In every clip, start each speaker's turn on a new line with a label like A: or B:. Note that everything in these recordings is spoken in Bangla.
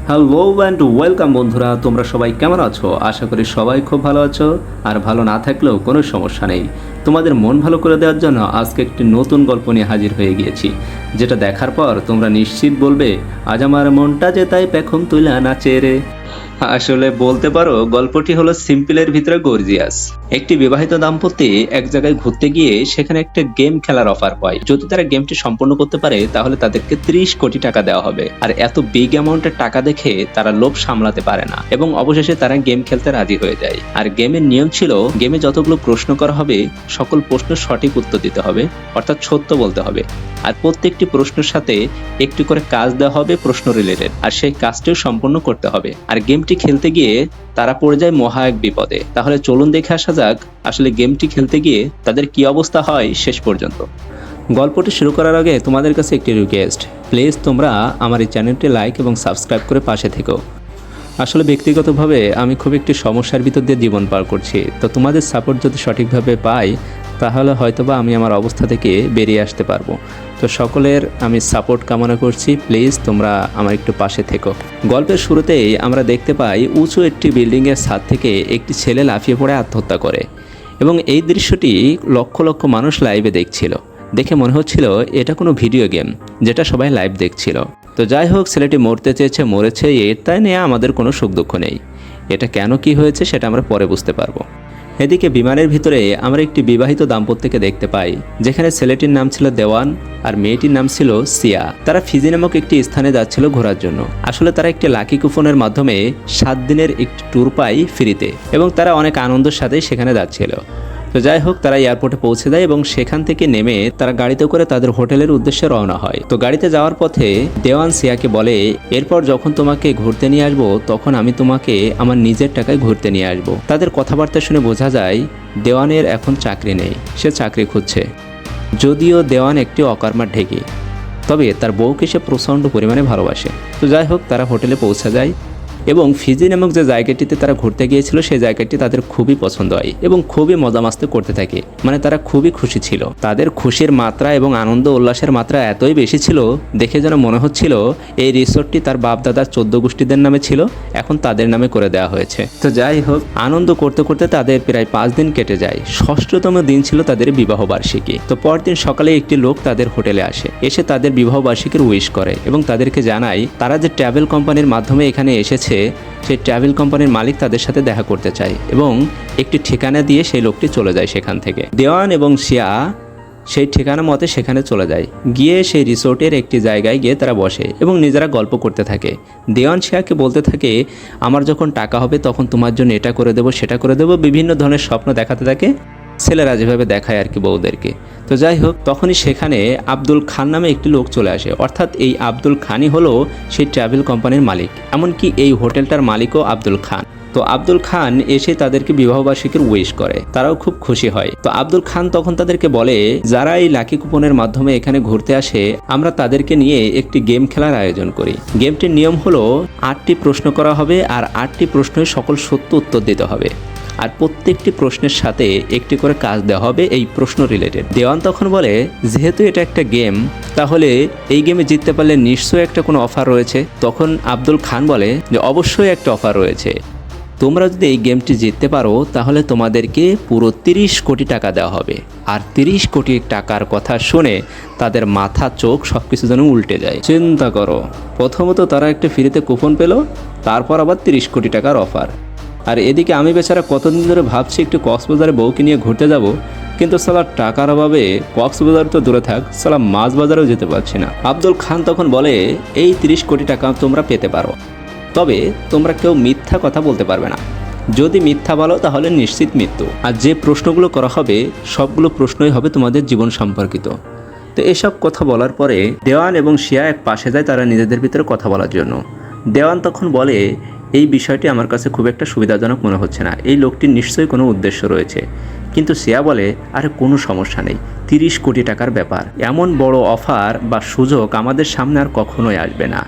A: হ্যালো অ্যান্ড ওয়েলকাম বন্ধুরা, তোমরা সবাই কেমন আছো? আশা করি সবাই খুব ভালো আছো। আর ভালো না থাকলেও কোনো সমস্যা নেই, তোমাদের মন ভালো করে দেওয়ার জন্য আজকে একটি নতুন গল্প নিয়ে হাজির হয়ে গিয়েছি, যেটা দেখার পর তোমরা নিশ্চিত বলবে আজ আমার মনটা যে তাই পেখম তুইলা নাচে রে। আসলে বলতে পারো গল্পটি হলো সিম্পলের ভিতরে গর্জিয়াস। একটি বিবাহিত দাম্পত্য এক জায়গায় ঘুরতে গিয়ে সেখানে একটা গেম খেলার অফার পায়। যদি তারা গেমটি সম্পন্ন করতে পারে তাহলে তাদেরকে 30 কোটি টাকা দেওয়া হবে। আর এত বিগ অ্যামাউন্টের টাকা দেখে তারা লোভ সামলাতে পারে না এবং অবশেষে তারা গেম খেলতে রাজি হয়ে যায়। আর গেমের নিয়ম ছিল, গেমে যতগুলো প্রশ্ন করা হবে সকল প্রশ্নের সঠিক উত্তর দিতে হবে, অর্থাৎ সত্য বলতে হবে। আর প্রত্যেকটি প্রশ্নের সাথে একটি করে কাজ দেওয়া হবে প্রশ্ন রিলেটেড, আর সেই কাজটিও সম্পন্ন করতে হবে। আর গেমটি খেলতে গিয়ে তারা পড়ে যায় মহা এক বিপদে। তাহলে চলুন দেখে আসা যাক আসলে গেমটি খেলতে গিয়ে তাদের কি অবস্থা হয় শেষ পর্যন্ত। গল্পটি শুরু করার আগে তোমাদের কাছে একটি রিকোয়েস্ট, প্লিজ তোমরা আমার এই চ্যানেলটি লাইক এবং সাবস্ক্রাইব করে পাশে থেকো। আসলে ব্যক্তিগতভাবে আমি খুব একটি সমস্যার ভিতর দিয়ে জীবন পার করছি, তো তোমাদের সাপোর্ট যদি সঠিকভাবে পাই তাহলে হয়তোবা আমি আমার অবস্থা থেকে বেরিয়ে আসতে পারবো। তো সকলের আমি সাপোর্ট কামনা করছি, প্লিজ তোমরা আমার একটু পাশে থেকো। গল্পের শুরুতেই আমরা দেখতে পাই উঁচু একটি বিল্ডিংয়ের ছাদ থেকে একটি ছেলে লাফিয়ে পড়ে আত্মহত্যা করে, এবং এই দৃশ্যটি লক্ষ লক্ষ মানুষ লাইভে দেখছিল। দেখে মনে হচ্ছিল এটা কোনো ভিডিও গেম যেটা সবাই লাইভ দেখছিল। তো যাই হোক, ছেলেটি মরতে চেয়েছে, মরেছে, এটাই নিয়ে আমাদের কোনো সুখ দুঃখ নেই। এটা কেন কি হয়েছে সেটা আমরা পরে বুঝতে পারবো। এদিকে বিমানের ভিতরে আমরা একটি বিবাহিত দাম্পত্যকে দেখতে পাই, যেখানে ছেলেটির নাম ছিল দেওয়ান আর মেয়েটির নাম ছিল সিয়া। তারা ফিজি নামক একটি স্থানে যাচ্ছিল ঘোরার জন্য। আসলে তারা একটি লাকি কুপনের মাধ্যমে 7 দিনের একটি ট্যুর পায় ফ্রিতে, এবং তারা অনেক আনন্দের সাথে সেখানে যাচ্ছিল। তো যাই হোক, তারা এয়ারপোর্টে পৌঁছে যায় এবং সেখান থেকে নেমে তারা গাড়িতে করে তাদের হোটেলের উদ্দেশ্যে রওনা হয়। তো গাড়িতে যাওয়ার পথে দেওয়ান সিয়াকে বলে, এরপর যখন তোমাকে ঘুরতে নিয়ে আসবো তখন আমি তোমাকে আমার নিজের টাকায় ঘুরতে নিয়ে আসবো। তাদের কথাবার্তা শুনে বোঝা যায় দেওয়ানের এখন চাকরি নেই, সে চাকরি খুঁজছে। যদিও দেওয়ান একটি অকর্মার ঢেকি, তবে তার বউকে সে প্রচণ্ড পরিমাণে ভালোবাসে। তো যাই হোক, তারা হোটেলে পৌঁছে যায় এবং ফিজি নামক যে জায়গাটিতে তারা ঘুরতে গিয়েছিল সেই জায়গাটি তাদের খুবই পছন্দ হয় এবং খুবই মজা মাস্তি করতে থাকে। মানে তারা খুবই খুশি ছিল। তাদের খুশির মাত্রা এবং আনন্দ উল্লাসের মাত্রা এতই বেশি ছিল, দেখে যেন মনে হচ্ছিল এই রিসোর্টটি তার বাপ দাদার 14 গোষ্ঠীদের নামে ছিল, এখন তাদের নামে করে দেওয়া হয়েছে। তো যাই হোক, আনন্দ করতে করতে তাদের প্রায় 5 দিন কেটে যায়। 6ষষ্ঠতম দিন ছিল তাদের বিবাহ বার্ষিকী। তো পরদিন সকালে একটি লোক তাদের হোটেলে আসে, এসে তাদের বিবাহ বার্ষিকীর উইশ করে এবং তাদেরকে জানায় তারা যে ট্রাভেল কোম্পানির মাধ্যমে এখানে এসেছে সেই ট্রাভেল কোম্পানির মালিক তাদের সাথে দেখা করতে চায়, এবং একটি ঠিকানা দিয়ে সেই লোকটি চলে যায় সেখান থেকে। দেওয়ান এবং শিয়া সেই ঠিকানা মতে সেখানে চলে যায়। গিয়ে সেই রিসোর্টের একটি জায়গায় গিয়ে তারা বসে এবং নিজেরা গল্প করতে থাকে। দেওয়ান শিয়াকে বলতে থাকে, আমার যখন টাকা হবে তখন তোমার জন্য এটা করে দেবো, সেটা করে দেবো, বিভিন্ন ধরনের স্বপ্ন দেখাতে থাকে। ছেলেরা যেভাবে দেখায় আর কি বউদেরকে। তো যাই হোক, তখনই সেখানে আব্দুল খান নামে একটি লোক চলে আসে, অর্থাৎ এই আব্দুল খানই হলো সেই ট্রাভেল কোম্পানির মালিক, এমনকি এই হোটেলটার মালিকও আব্দুল খান। তো আব্দুল খান এসে তাদেরকে বিবাহবার্ষিকীর উইশ করে, তারাও খুব খুশি হয়। তো আব্দুল খান তখন তাদেরকে বলে, যারা এই লাকি কুপনের মাধ্যমে এখানে ঘুরতে আসে আমরা তাদেরকে নিয়ে একটি গেম খেলার আয়োজন করি। গেমটির নিয়ম হলো 8টি প্রশ্ন করা হবে, আর 8টি প্রশ্নের সকল সত্য উত্তর দিতে হবে, আর প্রত্যেকটি প্রশ্নের সাথে একটি করে কাজ দেওয়া হবে এই প্রশ্ন রিলেটেড। দেওয়ান তখন বলে, যেহেতু এটা একটা গেম তাহলে এই গেমে জিততে পারলে নিশ্চয়ই একটা কোনো অফার রয়েছে। তখন আব্দুল খান বলে যে অবশ্যই একটা অফার রয়েছে, তোমরা যদি এই গেমটি জিততে পারো তাহলে তোমাদেরকে পুরো 30 কোটি টাকা দেওয়া হবে। আর 30 কোটি টাকার কথা শুনে তাদের মাথা চোখ সবকিছু যেন উল্টে যায়। চিন্তা করো, প্রথমত তারা একটা ফ্রিতে কুপন পেল, তারপর আবার 30 কোটি টাকার অফার। আর এদিকে আমি বেচারা কতদিন ধরে ভাবছি একটু কক্সবাজারে বউকে নিয়ে ঘুরতে যাব, কিন্তু সালা টাকার অভাবে কক্সবাজার তো দূরে থাক, সালা মাছ বাজারেও যেতে পারছি না। আব্দুল খান তখন বলে, এই 30 কোটি টাকা তোমরা পেতে পারো, তবে তোমরা কেউ মিথ্যা কথা বলতে পারবে না। যদি মিথ্যা বলো তাহলে নিশ্চিত মৃত্যু। আর যে প্রশ্নগুলো করা হবে সবগুলো প্রশ্নই হবে তোমাদের জীবন সম্পর্কিত। তো এসব কথা বলার পরে দেওয়ান এবং শিয়া এক পাশে যায় তারা নিজেদের ভিতরে কথা বলার জন্য। দেওয়ান তখন বলে, এই বিষয়টি আমার কাছে খুব একটা সুবিধাজনক মনে হচ্ছে না, এই লোকটির নিশ্চয়ই কোনো উদ্দেশ্য রয়েছে। কিন্তু শিয়া বলে, আরে কোনো সমস্যা নেই, 30 কোটি টাকার ব্যাপার, এমন বড় অফার বা সুযোগ আমাদের সামনে আর কখনোই আসবে না।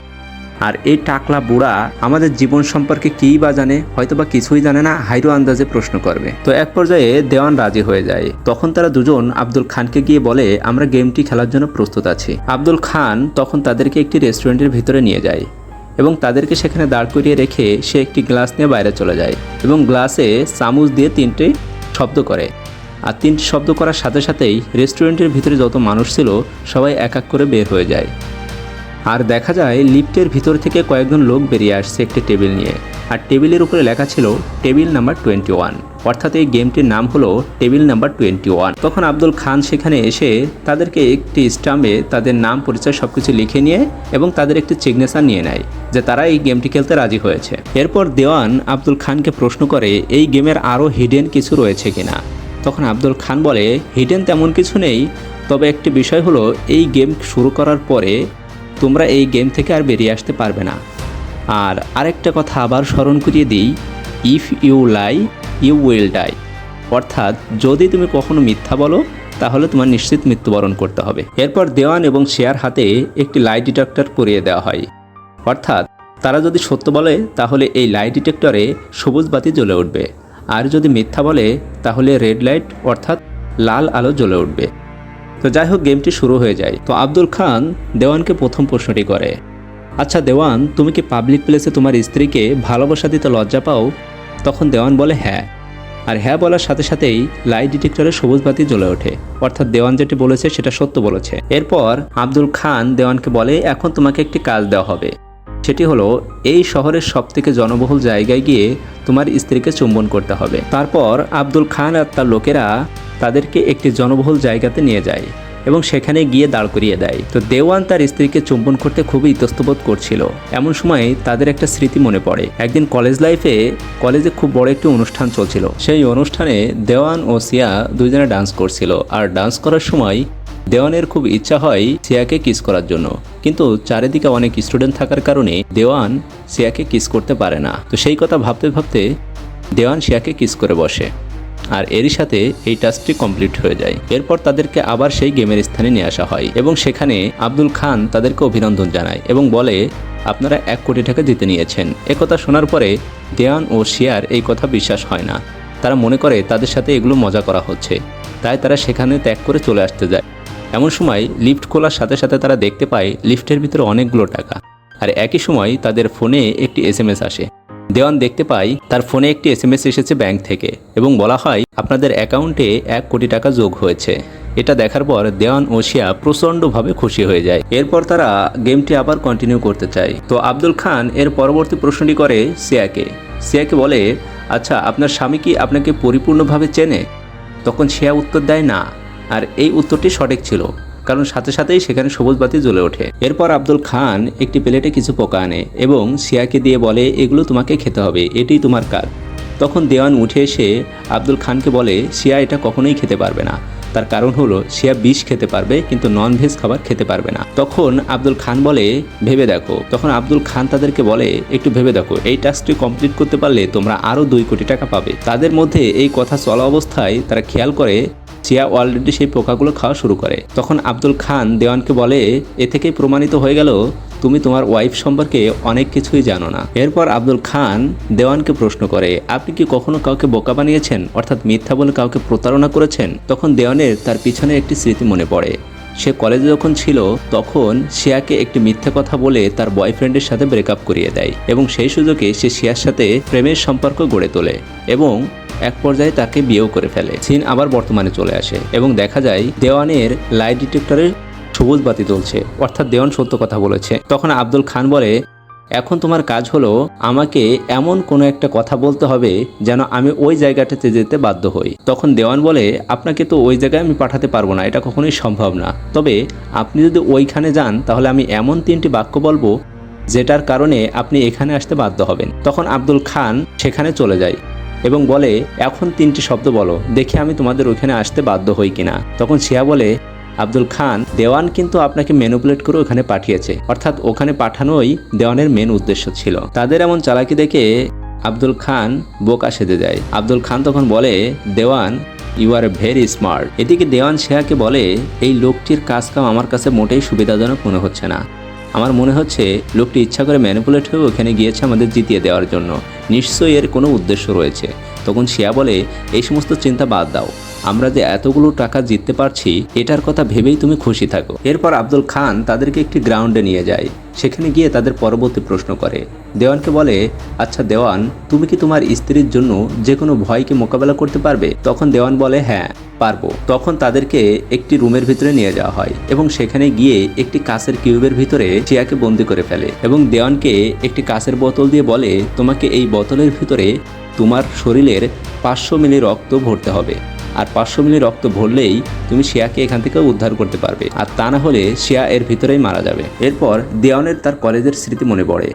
A: আর এই টাকলা বুড়া আমাদের জীবন সম্পর্কে কী বা জানে, হয়তো বা কিছুই জানে না, হাইরো আন্দাজে প্রশ্ন করবে। তো এক পর্যায়ে দেওয়ান রাজি হয়ে যায়। তখন তারা দুজন আব্দুল খানকে গিয়ে বলে, আমরা গেমটি খেলার জন্য প্রস্তুত আছি। আব্দুল খান তখন তাদেরকে একটি রেস্টুরেন্টের ভিতরে নিয়ে যায় এবং তাদেরকে সেখানে দাঁড় করিয়ে রেখে সে একটি গ্লাস নিয়ে বাইরে চলে যায় এবং গ্লাসে চামচ দিয়ে 3টে শব্দ করে। আর 3টি শব্দ করার সাথে সাথেই রেস্টুরেন্টের ভিতরে যত মানুষ ছিল সবাই এক এক করে বের হয়ে যায়। আর দেখা যায় লিফটের ভিতর থেকে কয়েকজন লোক বেরিয়ে আসছে একটি টেবিল নিয়ে, আর টেবিলের উপরে লেখা ছিল টেবিল নাম্বার 21, অর্থাৎ এই গেমটির নাম হলো টেবিল নাম্বার 21। তখন আব্দুল খান সেখানে এসে তাদেরকে একটি স্টাম্পে তাদের নাম পরিচয় সবকিছু লিখে নিয়ে এবং তাদের একটি সিগনেচার নিয়ে নেয় যে তারা এই গেমটি খেলতে রাজি হয়েছে। এরপর দেওয়ান আব্দুল খানকে প্রশ্ন করে এই গেমের আরও হিডেন কিছু রয়েছে কিনা। তখন আব্দুল খান বলে হিডেন তেমন কিছু নেই, তবে একটি বিষয় হলো এই গেম শুরু করার পরে তোমরা এই গেম থেকে আর বেরিয়ে আসতে পারবে না। আর আরেকটা কথা আবার স্মরণ করিয়ে দিই, if you lie you will die, অর্থাৎ যদি তুমি কখনো মিথ্যা বলো তাহলে তোমার নিশ্চিত মৃত্যুবরণ করতে হবে। এরপর দেওয়ান এবং শেয়ার হাতে একটি লাই ডিটেক্টর পরিয়ে দেওয়া হয়, অর্থাৎ তারা যদি সত্য বলে তাহলে এই লাই ডিটেক্টরে সবুজ বাতি জ্বলে উঠবে, আর যদি মিথ্যা বলে তাহলে রেড লাইট অর্থাৎ লাল আলো জ্বলে উঠবে। তো যাই হোক, গেমটি শুরু হয়ে যায়। তো আব্দুল খান দেওয়ানকে প্রথম প্রশ্নটি করে, আচ্ছা দেওয়ান, তুমি কি পাবলিক প্লেসে তোমার স্ত্রীকে ভালোবাসা দিতে লজ্জা পাও? তখন দেওয়ান বলে হ্যাঁ, আর হ্যাঁ বলার সাথে সাথেই লাই ডিটেক্টরে সবুজ বাতি জ্বলে ওঠে, অর্থাৎ দেওয়ান যেটি বলেছে সেটা সত্য বলেছে। এরপর আব্দুল খান দেওয়ানকে বলে এখন তোমাকে একটি কাজ দেওয়া হবে, সেটি হলো এই শহরের সবথেকে জনবহুল জায়গায় গিয়ে তোমার স্ত্রীকে চুম্বন করতে হবে। তারপর আব্দুল খান আর তার লোকেরা তাদেরকে একটি জনবহুল জায়গাতে নিয়ে যায় এবং সেখানে গিয়ে দাঁড় করিয়ে দেয়। তো দেওয়ান তার স্ত্রীকে চুম্বন করতে খুবই ইতস্তবোধ করছিল। এমন সময় তাদের একটা স্মৃতি মনে পড়ে। একদিন কলেজে খুব বড় একটি অনুষ্ঠান চলছিল। সেই অনুষ্ঠানে দেওয়ান ও সিয়া দুইজনে ডান্স করছিল, আর ডান্স করার সময় দেওয়ানের খুব ইচ্ছা হয় সিয়াকে কিস করার জন্য, কিন্তু চারিদিকে অনেক স্টুডেন্ট থাকার কারণে দেওয়ান সিয়াকে কিস করতে পারে না। তো সেই কথা ভাবতে ভাবতে দেওয়ান সিয়াকে কিস করে বসে, আর এরই সাথে এই টাস্কটি কমপ্লিট হয়ে যায়। এরপর তাদেরকে আবার সেই গেমের স্থানে নিয়ে আসা হয় এবং সেখানে আব্দুল খান তাদেরকে অভিনন্দন জানায় এবং বলে আপনারা 1 কোটি টাকা জিতে নিয়েছেন। একথা শোনার পরে দেওয়ান ও শিয়ার এই কথা বিশ্বাস হয় না। তারা মনে করে তাদের সাথে এগুলো মজা করা হচ্ছে, তাই তারা সেখানে ত্যাগ করে চলে আসতে যায়। এমন সময় লিফট খোলার সাথে সাথে তারা দেখতে পায় লিফটের ভিতরে অনেকগুলো টাকা, আর একই সময় তাদের ফোনে একটি SMS আসে। দেওয়ান দেখতে পায় তার ফোনে একটি SMS এসেছে ব্যাংক থেকে এবং বলা হয় আপনাদের অ্যাকাউন্টে 1 কোটি টাকা যোগ হয়েছে। এটা দেখার পর দেওয়ান ও শিয়া প্রচণ্ডভাবে খুশি হয়ে যায়। এরপর তারা গেমটি আবার কন্টিনিউ করতে চায়। তো আব্দুল খান এর পরবর্তী প্রশ্নটি করে শিয়াকে বলে আচ্ছা আপনার স্বামী কি আপনাকে পরিপূর্ণভাবে চেনে? তখন শিয়া উত্তর দেয় না, আর এই উত্তরটি সঠিক ছিল, কারণ সাথে সাথেই সেখানে সবুজ বাতি জ্বলে ওঠে। এরপর আব্দুল খান একটি প্লেটে কিছু পোকা আনে এবং শিয়াকে দিয়ে বলে এগুলো তোমাকে খেতে হবে, এটাই তোমার কাজ। তখন দেওয়ান উঠে এসে আব্দুল খানকে বলে শিয়া এটা কখনোই খেতে পারবে না, তার কারণ হলো শিয়া বিষ খেতে পারবে কিন্তু ননভেজ খাবার খেতে পারবে না। তখন আব্দুল খান বলে ভেবে দেখো। তখন আব্দুল খান তাদেরকে বলে একটু ভেবে দেখো, এই টাস্কটি কমপ্লিট করতে পারলে তোমরা আরও 2 কোটি টাকা পাবে। তাদের মধ্যে এই কথা চলা অবস্থায় তারা খেয়াল করে শিয়া অলরেডি সেই পোকাগুলো খাওয়া শুরু করে। তখন আব্দুল খান দেওয়ানকে বলে এ থেকেই প্রমাণিত হয়ে গেল তুমি তোমার ওয়াইফ সম্পর্কে অনেক কিছুই জানো না। এরপর আব্দুল খান দেওয়ানকে প্রশ্ন করে আপনি কি কখনো কাউকে বোকা বানিয়েছেন, অর্থাৎ মিথ্যা বলে কাউকে প্রতারণা করেছেন? তখন দেওয়ানের তার পিছনে একটি স্মৃতি মনে পড়ে। সে কলেজে যখন ছিল তখন শিয়াকে একটি মিথ্যা কথা বলে তার বয়ফ্রেন্ডের সাথে ব্রেকআপ করিয়ে দেয় এবং সেই সুযোগে সে শিয়ার সাথে প্রেমের সম্পর্ক গড়ে তোলে এবং এক পর্যায়ে তাকে বিয়েও করে ফেলে। সিন আবার বর্তমানে চলে আসে এবং দেখা যায় দেওয়ানের লাই ডিটেক্টরে সবুজ বাতি জ্বলছে, অর্থাৎ দেওয়ান সত্য কথা বলেছে। তখন আব্দুল খান বলে এখন তোমার কাজ হলো আমাকে এমন কোনো একটা কথা বলতে হবে যেন আমি ওই জায়গাটাতে যেতে বাধ্য হই। তখন দেওয়ান বলে আপনাকে তো ওই জায়গায় আমি পাঠাতে পারবো না, এটা কখনোই সম্ভব না, তবে আপনি যদি ওইখানে যান তাহলে আমি এমন 3টি বাক্য বলবো যেটার কারণে আপনি এখানে আসতে বাধ্য হবেন। তখন আব্দুল খান সেখানে চলে যায় এবং বলে এখন 3টি শব্দ বলো, দেখি আমি তোমাদের ওইখানে আসতে বাধ্য হই কিনা। তখন শিয়া বলে আব্দুল খান দেওয়ান কিন্তু আপনাকে ম্যানিপুলেট করে ওখানে পাঠিয়েছে, অর্থাৎ ওখানে পাঠানোই দেওয়ানের মেন উদ্দেশ্য ছিল। তাদের এমন চালাকি দেখে আব্দুল খান বোকা সেজে যায়। আব্দুল খান তখন বলে দেওয়ান ইউ আর ভেরি স্মার্ট। এদিকে দেওয়ান শিয়াকে বলে এই লোকটির কাজকাম আমার কাছে মোটেই সুবিধাজনক মনে হচ্ছে না, আমার মনে হচ্ছে লোকটি ইচ্ছা করে ম্যানিপুলেট হয়ে ওখানে গিয়েছে আমাদের জিতিয়ে দেওয়ার জন্য, নিশ্চয়ই এর কোনো উদ্দেশ্য রয়েছে। তখন শিয়া বলে এই সমস্ত চিন্তা বাদ দাও, আমরা যে এতগুলো টাকা জিততে পারছি এটার কথা ভেবেই তুমি খুশি থাকো। এরপর আব্দুল খান তাদেরকে একটি গ্রাউন্ডে নিয়ে যায়। সেখানে গিয়ে তাদের পরবর্তী প্রশ্ন করে। দেওয়ানকে বলে, আচ্ছা দেওয়ান, তুমি কি তোমার স্ত্রীর জন্য যে কোনো ভয়কে মোকাবেলা করতে পারবে? তখন দেওয়ান বলে, হ্যাঁ পারবো। তখন তাদেরকে একটি রুমের ভিতরে নিয়ে যাওয়া হয় এবং সেখানে গিয়ে একটি কাঁচের কিউবের ভিতরে শিয়াকে বন্দি করে ফেলে এবং দেওয়ানকে একটি কাঁচের বোতল দিয়ে বলে, তোমাকে এই বোতলের ভিতরে তোমার শরীরের 500 মিলি রক্ত ভরতে হবে, আর 500 মিলি রক্ত ভরলেই তুমি শিয়াকে এখান থেকে উদ্ধার করতে পারবে, আর তা না হলে শিয়া এর ভিতরেই মারা যাবে। এরপর দেওয়ানের তার কলেজের স্মৃতি মনে পড়ে।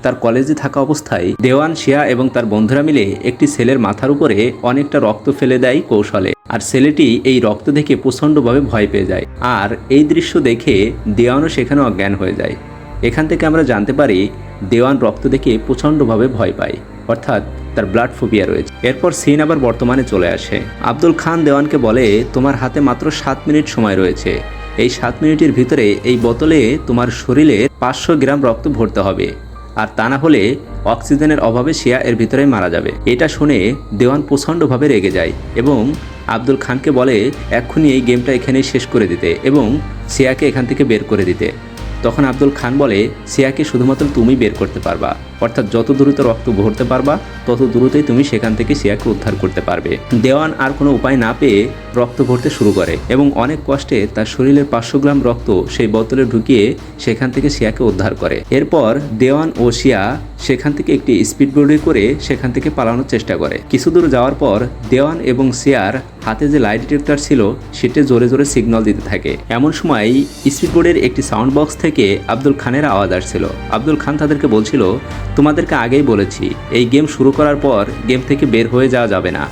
A: তার কলেজে থাকা অবস্থায় দেওয়ান, শিয়া এবং তার বন্ধুরা মিলে একটি ছেলের মাথার উপরে অনেকটা রক্ত ফেলে দেয় কৌশলে, আর ছেলেটি এই রক্ত দেখে প্রচণ্ডভাবে ভয় পেয়ে যায়। আর এই দৃশ্য দেখে দেওয়ানও সেখানে অজ্ঞান হয়ে যায়। এখান থেকে আমরা জানতে পারি দেওয়ান রক্ত দেখে প্রচণ্ডভাবে ভয় পায়, অর্থাৎ তার ব্লাড ফোবিয়া রয়েছে। এরপর সিন আবার বর্তমানে চলে আসে। আব্দুল খান দেওয়ানকে বলে, তোমার হাতে মাত্র 7 মিনিট সময় রয়েছে। এই 7 মিনিটের ভিতরে এই বোতলে তোমার শরীরে 500 গ্রাম রক্ত ভরতে হবে, আর তা না হলে অক্সিজেনের অভাবে শিয়া এর ভিতরে মারা যাবে। এটা শুনে দেওয়ান প্রচণ্ডভাবে রেগে যায় এবং আব্দুল খানকে বলে এক্ষুনি এই গেমটা এখানেই শেষ করে দিতে এবং শিয়াকে এখান থেকে বের করে দিতে। তখন আব্দুল খান বলে, শিয়াকে শুধুমাত্র তুমি বের করতে পারবা, অর্থাৎ যত দ্রুত রক্ত ভরতে পারবা তত দ্রুতই তুমি সেখান থেকে শিয়াকে উদ্ধার করতে পারবে। দেওয়ান আর কোনো উপায় না পেয়ে রক্ত ভরতে শুরু করে এবং অনেক কষ্টে তার শরীরের 500 গ্রাম রক্ত সেই বোতলে ঢুকিয়ে সেখান থেকে শিয়াকে উদ্ধার করে। এরপর দেওয়ান ও শিয়া সেখান থেকে একটি স্পিড বোর্ডে করে সেখান থেকে পালানোর চেষ্টা করে। কিছু দূর যাওয়ার পর দেওয়ান এবং শিয়ার হাতে যে লাইট ডিটেক্টর ছিল সেটা জোরে জোরে সিগন্যাল দিতে থাকে। এমন সময় স্পিড বোর্ডের একটি সাউন্ড বক্স থেকে আব্দুল খানের আওয়াজ আসছিল। আব্দুল খান তাদেরকে বলছিল, তোমাদেরকে আগেই বলেছি এই গেম শুরু করার পর গেম থেকে বের হয়ে যাওয়া যাবে না।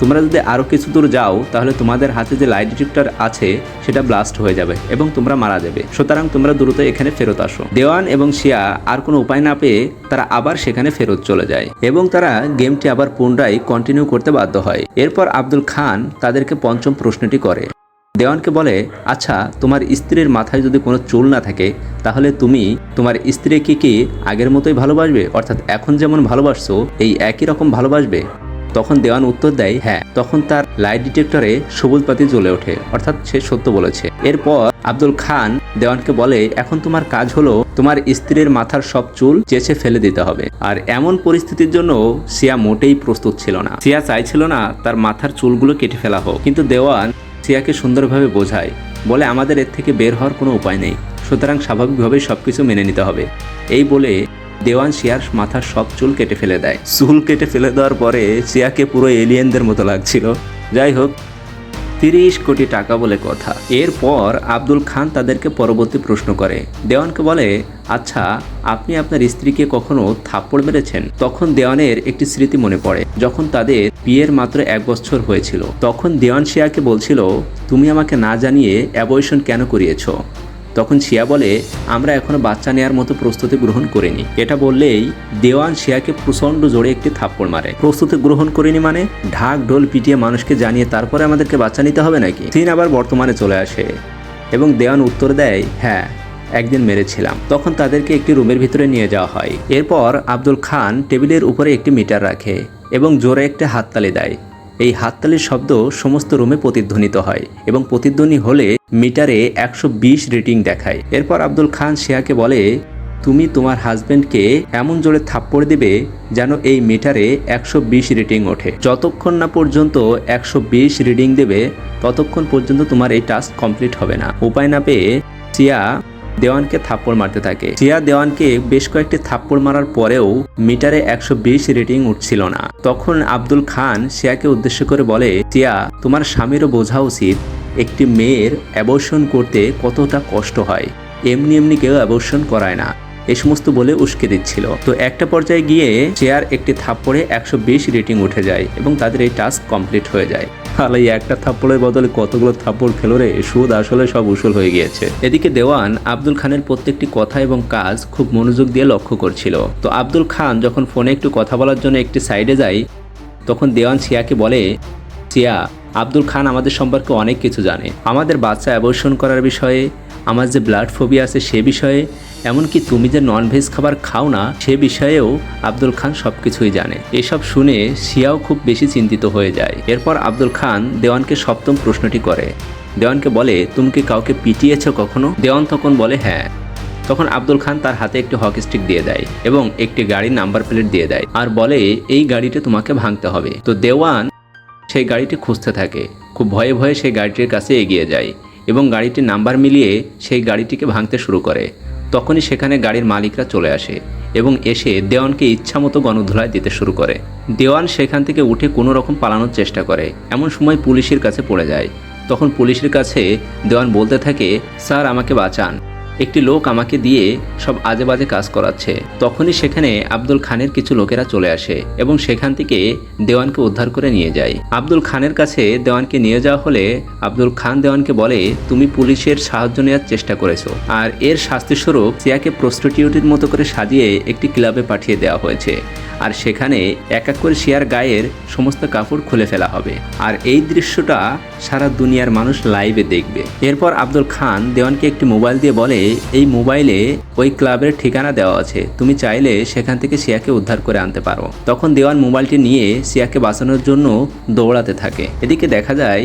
A: তোমরা যদি আরও কিছু দূর যাও তাহলে তোমাদের হাতে যে লাইট ডিটেক্টর আছে সেটা ব্লাস্ট হয়ে যাবে এবং তোমরা মারা যাবে, সুতরাং তোমরা দ্রুত এখানে ফেরত আসো। দেওয়ান এবং শিয়া আর কোনো উপায় না পেয়ে তারা আবার সেখানে ফেরত চলে যায় এবং তারা গেমটি আবার পুনরায় কন্টিনিউ করতে বাধ্য হয়। এরপর আব্দুল খান তাদেরকে পঞ্চম প্রশ্নটি করে। দেওয়ানকে বলে, আচ্ছা তোমার স্ত্রীর মাথায় যদি কোনো চুল না থাকে তাহলে তুমি তোমার স্ত্রীকে কি আগের মতোই ভালোবাসবে, অর্থাৎ এখন যেমন ভালোবাসছো এই একই রকম ভালোবাসবে? তখন দেওয়ান উত্তর দেয়, হ্যাঁ। তখন তার লাইট ডিটেক্টরে সবুজ বাতি জ্বলে ওঠে, অর্থাৎ সে সত্য বলেছে। এরপর আব্দুল খান দেওয়ানকে বলে, এখন তোমার কাজ হলো তোমার স্ত্রীর মাথার সব চুল চেঁচে ফেলে দিতে হবে। আর এমন পরিস্থিতির জন্য শিয়া মোটেই প্রস্তুত ছিল না। শিয়া চাইছিল না তার মাথার চুলগুলো কেটে ফেলা হোক, কিন্তু দেওয়ান শিয়াকে সুন্দরভাবে বোঝায়, বলে আমাদের এর থেকে বের হওয়ার কোনো উপায় নেই, সুতরাং স্বাভাবিকভাবেই সবকিছু মেনে নিতে হবে। এই বলে দেওয়ান শিয়ার মাথার সব চুল কেটে ফেলে দেয়। চুল কেটে ফেলে দেওয়ার পরে শিয়াকে পুরো এলিয়েনদের মতো লাগছিল। যাই হোক, 30 কোটি টাকা বলে কথা। এরপর আব্দুল খান তাদেরকে পরবর্তী প্রশ্ন করে। দেওয়ানকে বলে, আচ্ছা আপনি আপনার স্ত্রীকে কখনো থাপ্পড় মেরেছেন? তখন দেওয়ানের একটি স্মৃতি মনে পড়ে। যখন তাদের বিয়ের মাত্র 1 বছর হয়েছিল তখন দেওয়ান শিয়াকে বলছিল, তুমি আমাকে না জানিয়ে অ্যাবর্শন কেন করিয়েছো? তখন শিয়া বলে, আমরা এখনো বাচ্চা নেওয়ার মতো প্রস্তুতি গ্রহণ করিনি। এটা বললেই দেওয়ান শিয়াকে প্রচণ্ড জোরে একটি থাপ্পড় মারে। প্রস্তুতি গ্রহণ করিনি মানে? ঢাক ঢোল পিটিয়ে মানুষকে জানিয়ে তারপরে আমাদেরকে বাচ্চা নিতে হবে নাকি? সিন আবার বর্তমানে চলে আসে এবং দেওয়ান উত্তর দেয়, হ্যাঁ একদিন মেরেছিলাম। তখন তাদেরকে একটি রুমের ভিতরে নিয়ে যাওয়া হয়। এরপর আব্দুল খান টেবিলের উপরে একটি মিটার রাখে এবং জোরে একটা হাততালি দেয়। এই হাততালির শব্দ সমস্ত রুমে প্রতিধ্বনিত হয় এবং প্রতিধ্বনি হলে মিটারে 120 রিডিং দেখায়। এরপর আব্দুল খান শিয়াকে বলে, তুমি তোমার হাজবেন্ডকে এমন জোরে থাপ্পড় দেবে যেন এই মিটারে 120 রিডিং ওঠে। যতক্ষণ না পর্যন্ত 120 রিডিং দেবে ততক্ষণ পর্যন্ত তোমার এই টাস্ক কমপ্লিট হবে না। উপায় না পেয়ে শিয়া দেওয়ানকে থাপ্পড় মারতে থাকে। শিয়া দেওয়ানকে বেশ কয়েকটি থাপ্পড় মারার পরেও মিটারে 120 রিডিং উঠছিল না। তখন আব্দুল খান শিয়াকে উদ্দেশ্য করে বলে, শিয়া তোমার স্বামীরও বোঝা উচিত একটি মেয়ের অ্যাবর্শন করতে কতটা কষ্ট হয়, এমনি এমনি কেউ অ্যাবর্শন করায় না। এই সমস্ত বলে উস্কে দিচ্ছিল। তো একটা পর্যায়ে গিয়ে শিয়ার একটি থাপ্পড়ে 120 রেটিং উঠে যায় এবং তাদের এই টাস্ক কমপ্লিট হয়ে যায়। তাহলে এই একটা থাপ্পড়ের বদলে কতগুলো থাপ্পড় খেলো রে, সুদ আসলে সব উসুল হয়ে গিয়েছে। এদিকে দেওয়ান আব্দুল খানের প্রত্যেকটি কথা এবং কাজ খুব মনোযোগ দিয়ে লক্ষ্য করছিল। তো আব্দুল খান যখন ফোনে একটু কথা বলার জন্য একটি সাইডে যায় তখন দেওয়ান শিয়াকে বলে, শিয়া আব্দুল খান আমাদের সম্পর্কে অনেক কিছু জানে, আমাদের বাচ্চা অ্যাবর্শন করার বিষয়ে, আমার যে ব্লাড ফোবিয়া আছে সে বিষয়ে, এমনকি তুমি যে ননভেজ খাবার খাও না সে বিষয়েও আব্দুল খান সব কিছুই জানে। এসব শুনে শিয়াও খুব বেশি চিন্তিত হয়ে যায়। এরপর আব্দুল খান দেওয়ানকে সপ্তম প্রশ্নটি করে। দেওয়ানকে বলে, তুমি কি কাউকে পিটিয়েছ কখনো? দেওয়ান তখন বলে হ্যাঁ। তখন আব্দুল খান তার হাতে একটি হকি স্টিক দিয়ে দেয় এবং একটি গাড়ির নাম্বার প্লেট দিয়ে দেয় আর বলে, এই গাড়িটি তোমাকে ভাঙতে হবে। তো দেওয়ান সেই গাড়িটি খুঁজতে থাকে। খুব ভয়ে ভয়ে সেই গাড়িটির কাছে এগিয়ে যায় এবং গাড়িটির নাম্বার মিলিয়ে সেই গাড়িটিকে ভাঙতে শুরু করে। তখনই সেখানে গাড়ির মালিকরা চলে আসে এবং এসে দেওয়ানকে ইচ্ছামতো গণধোলায় দিতে শুরু করে। দেওয়ান সেখান থেকে উঠে কোনো রকম পালানোর চেষ্টা করে। এমন সময় পুলিশের কাছে পড়ে যায়। তখন পুলিশের কাছে দেওয়ান বলতে থাকে, স্যার আমাকে বাঁচান, একটি লোক আমাকে দিয়ে সব আজে বাজে কাজ করাচ্ছে। তখনই সেখানে আব্দুল খানের কিছু লোকেরা চলে আসে এবং সেখান থেকে দেওয়ানকে উদ্ধার করে নিয়ে যায়। আব্দুল খানের কাছে দেওয়ানকে নিয়ে যাওয়া হলে আব্দুল খান দেওয়ানকে বলে, তুমি পুলিশের সাহায্য নেওয়ার চেষ্টা করেছো আর এর শাস্তিস্বরূপ সিয়াকে প্রস্টিটিউটের মতো করে সাজিয়ে একটি ক্লাবে পাঠিয়ে দেওয়া হয়েছে আর সেখানে এক এক করে শিয়ার গায়ের সমস্ত কাপড় খুলে ফেলা হবে আর এই দৃশ্যটা সারা দুনিয়ার মানুষ লাইভে দেখবে। এরপর আব্দুল খান দেওয়ানকে একটি মোবাইল দিয়ে বলে, এই মোবাইলে ওই ক্লাবের ঠিকানা দেওয়া আছে, তুমি চাইলে সেখান থেকে শিয়াকে উদ্ধার করে আনতে পারো। তখন দেওয়ান মোবাইলটি নিয়ে শিয়াকে বাঁচানোর জন্য দৌড়াতে থাকে। এদিকে দেখা যায়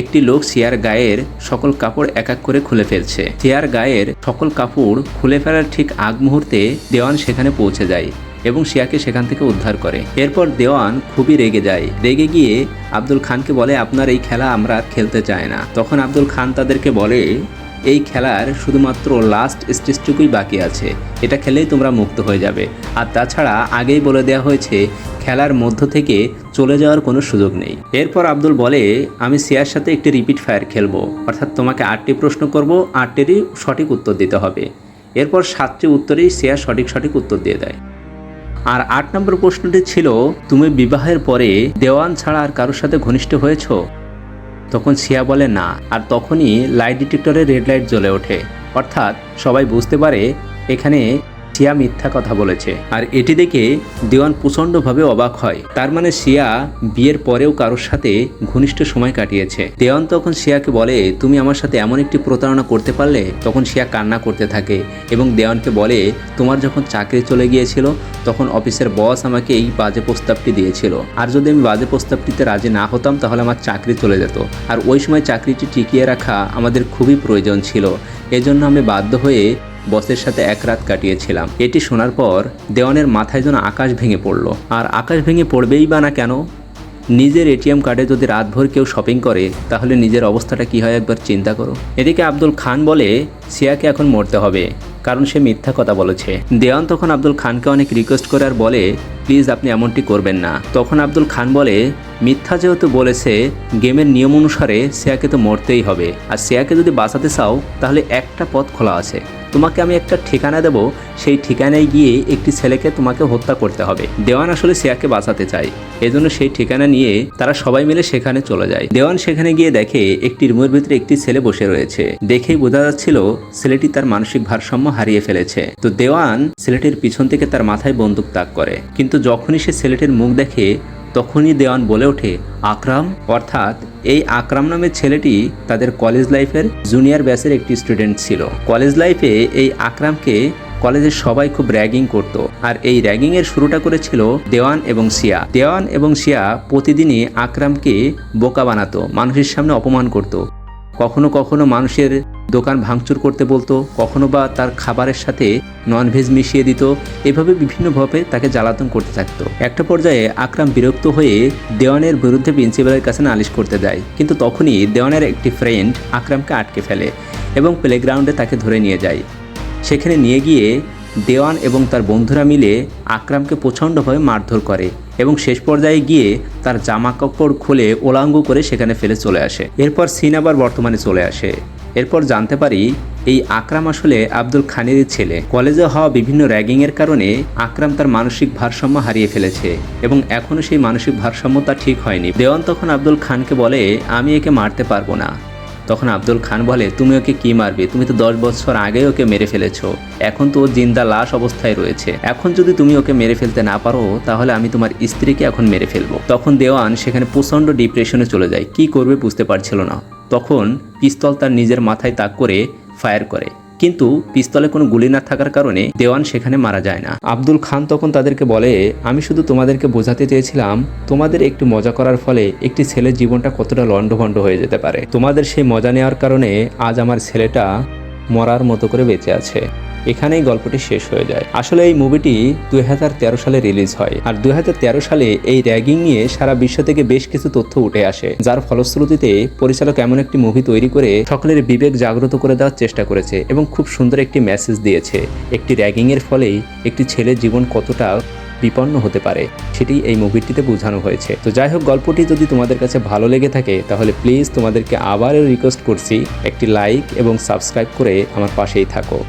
A: একটি লোক শিয়ার গায়ের সকল কাপড় এক এক করে খুলে ফেলছে। শিয়ার গায়ের সকল কাপড় খুলে ফেলার ঠিক আগ মুহূর্তে দেওয়ান সেখানে পৌঁছে যায় এবং শিয়াকে সেখান থেকে উদ্ধার করে। এরপর দেওয়ান খুবই রেগে যায়। রেগে গিয়ে আব্দুল খানকে বলে, আপনার এই খেলা আমরা আর খেলতে চাই না। তখন আব্দুল খান তাদেরকে বলে, এই খেলার শুধুমাত্র লাস্ট স্টেজটুকুই বাকি আছে, এটা খেলেই তোমরা মুক্ত হয়ে যাবে। আর তাছাড়া আগেই বলে দেওয়া হয়েছে খেলার মধ্য থেকে চলে যাওয়ার কোনো সুযোগ নেই। এরপর আব্দুল বলে, আমি শিয়ার সাথে একটি রিপিট ফায়ার খেলবো, অর্থাৎ তোমাকে 8টি প্রশ্ন করব, 8টিরই সঠিক উত্তর দিতে হবে। এরপর 7টি উত্তরেই শিয়া সঠিক উত্তর দিয়ে দেয়। আর 8 নম্বর প্রশ্নটি ছিল, তুমি বিবাহের পরে দেওয়ান ছাড়া আর কারোর সাথে ঘনিষ্ঠ হয়েছ? তখন শিয়া বলে না। আর তখনই লাইট ডিটেক্টরে রেড লাইট জ্বলে ওঠে, অর্থাৎ সবাই বুঝতে পারে এখানে শিয়া মিথ্যা কথা বলেছে। আর এটি দেখে দেওয়ান প্রচণ্ডভাবে অবাক হয়। তার মানে শিয়া বিয়ের পরেও কারোর সাথে ঘনিষ্ঠ সময় কাটিয়েছে। দেওয়ান তখন শিয়াকে বলে, তুমি আমার সাথে এমন একটি প্রতারণা করতে পারলে? তখন শিয়া কান্না করতে থাকে এবং দেওয়ানকে বলে, তোমার যখন চাকরি চলে গিয়েছিল তখন অফিসের বস আমাকে এই বাজে প্রস্তাবটি দিয়েছিল, আর যদি আমি বাজে প্রস্তাবটিতে রাজি না হতাম তাহলে আমার চাকরি চলে যেত, আর ওই সময় চাকরিটি টিকিয়ে রাখা আমাদের খুবই প্রয়োজন ছিল, এজন্য আমি বাধ্য হয়ে বসের সাথে এক রাত কাটিয়েছিলাম। এটি শোনার পর দেওয়ানের মাথায় যেন আকাশ ভেঙে পড়ল। আর আকাশ ভেঙে পড়বেই বা না কেন, নিজের এটিএম কার্ডে যদি রাতভর কেউ শপিং করে তাহলে নিজের অবস্থাটা কি হয় একবার চিন্তা করো। এদিকে আব্দুল খান বলে, শিয়াকে এখন মরতে হবে, কারণ সে মিথ্যা কথা বলেছে। দেওয়ান তখন আব্দুল খানকে অনেক রিকোয়েস্ট করে আর বলে, প্লিজ আপনি এমনটি করবেন না। তখন আব্দুল খান বলে, মিথ্যা যেহেতু বলেছে, গেমের নিয়ম অনুসারে শিয়াকে তো মরতেই হবে, আর শিয়াকে যদি বাঁচাতে চাও তাহলে একটা পথ খোলা আছে, তোমাকে আমি একটা ঠিকানা দেব, সেই ঠিকানায় গিয়ে একটি ছেলেকে তোমাকে হত্যা করতে হবে। দেওয়ান আসলে শিয়াকে বাঁচাতে চায়, এজন্য সেই ঠিকানা নিয়ে তারা সবাই মিলে সেখানে চলে যায়। দেওয়ান সেখানে গিয়ে দেখে একটি রুমের ভিতরে একটি ছেলে বসে রয়েছে। দেখেই বোঝা যাচ্ছিল ছেলেটি তার মানসিক ভারসাম্য হারিয়ে ফেলেছে। তো দেওয়ান ছেলেটির পিছন থেকে তার মাথায় বন্দুক তাক করে, কিন্তু যখনই সে ছেলেটির মুখ দেখে তখনই দেওয়ান বলে ওঠে, আকরাম। অর্থাৎ এই আকরাম নামের ছেলেটি তাদের কলেজ লাইফের জুনিয়র ব্যাচের একটি স্টুডেন্ট ছিল। কলেজ লাইফে এই আকরামকে কলেজের সবাই খুব র্যাগিং করত, আর এই র্যাগিং এর শুরুটা করেছিল দেওয়ান এবং শিয়া। দেওয়ান এবং শিয়া প্রতিদিনই আকরামকে বোকা বানাতো, মানুষের সামনে অপমান করত, কখনো কখনো মানুষের দোকান ভাঙচুর করতে বলতো, কখনো বা তার খাবারের সাথে ননভেজ মিশিয়ে দিত। এভাবে বিভিন্নভাবে তাকে জ্বালাতন করতে থাকতো। একটা পর্যায়ে আকরাম বিরক্ত হয়ে দেওয়ানের বিরুদ্ধে প্রিন্সিপালের কাছে নালিশ করতে যায়, কিন্তু তখনই দেওয়ানের একটি ফ্রেন্ড আকরামকে আটকে ফেলে এবং প্লেগ্রাউন্ডে তাকে ধরে নিয়ে যায়। সেখানে নিয়ে গিয়ে দেওয়ান এবং তার বন্ধুরা মিলে আকরামকে প্রচণ্ডভাবে মারধর করে এবং শেষ পর্যায়ে গিয়ে তার জামা কাপড় খুলে ওলাঙ্গু করে সেখানে ফেলে চলে আসে। এরপর সিন আবার বর্তমানে চলে আসে। এরপর জানতে পারি এই আকরাম আসলে আব্দুল খানেরই ছেলে। কলেজে হওয়া বিভিন্ন র্যাগিংয়ের কারণে আকরাম তার মানসিক ভারসাম্য হারিয়ে ফেলেছে এবং এখনও সেই মানসিক ভারসাম্য তার ঠিক হয়নি। দেওয়ান তখন আব্দুল খানকে বলে, আমি একে মারতে পারবো না। তখন আব্দুল খান বলে, তুমি ওকে কি মারবে? তুমি তো 10 বছর আগেই ওকে মেরে ফেলেছো, এখন তো ও জিন্দা লাশ অবস্থায় রয়েছে। এখন যদি তুমি ওকে মেরে ফেলতে না পারো তাহলে আমি তোমার স্ত্রীকে এখন মেরে ফেলবো। তখন দেওয়ান সেখানে প্রচণ্ড ডিপ্রেশনে চলে যায়, কি করবে বুঝতে পারছিল না। তখন পিস্তল তার নিজের মাথায় তাক করে ফায়ার করে, কিন্তু পিস্তলে কোনো গুলি না থাকার কারণে দেওয়ান সেখানে মারা যায় না। আব্দুল খান তখন তাদেরকে বলে, আমি শুধু তোমাদেরকে বোঝাতে চেয়েছিলাম তোমাদের একটু মজা করার ফলে একটি ছেলের জীবনটা কতটা লণ্ডভণ্ড হয়ে যেতে পারে। তোমাদের সেই মজা নেওয়ার কারণে আজ আমার ছেলেটা মরার মতো করে বেঁচে আছে। এখানেই গল্পটি শেষ হয়ে যায়। আসলে এই মুভিটি 2013 সালে রিলিজ হয়, আর 2013 সালে এই র্যাগিং নিয়ে সারা বিশ্ব থেকে বেশ কিছু তথ্য উঠে আসে, যার ফলশ্রুতিতে পরিচালক এমন একটি মুভি তৈরি করে সকলের বিবেক জাগ্রত করে দেওয়ার চেষ্টা করেছে এবং খুব সুন্দর একটি মেসেজ দিয়েছে। একটি র্যাগিং এর ফলেই একটি ছেলের জীবন কতটা বিপন্ন হতে পারে সেটি এই মুভিটিতে বোঝানো হয়েছে। তো যাই হোক, গল্পটি যদি তোমাদের কাছে ভালো লেগে থাকে তাহলে প্লিজ তোমাদেরকে আবারও রিকোয়েস্ট করছি, একটি লাইক এবং সাবস্ক্রাইব করে আমার পাশেই থাকো।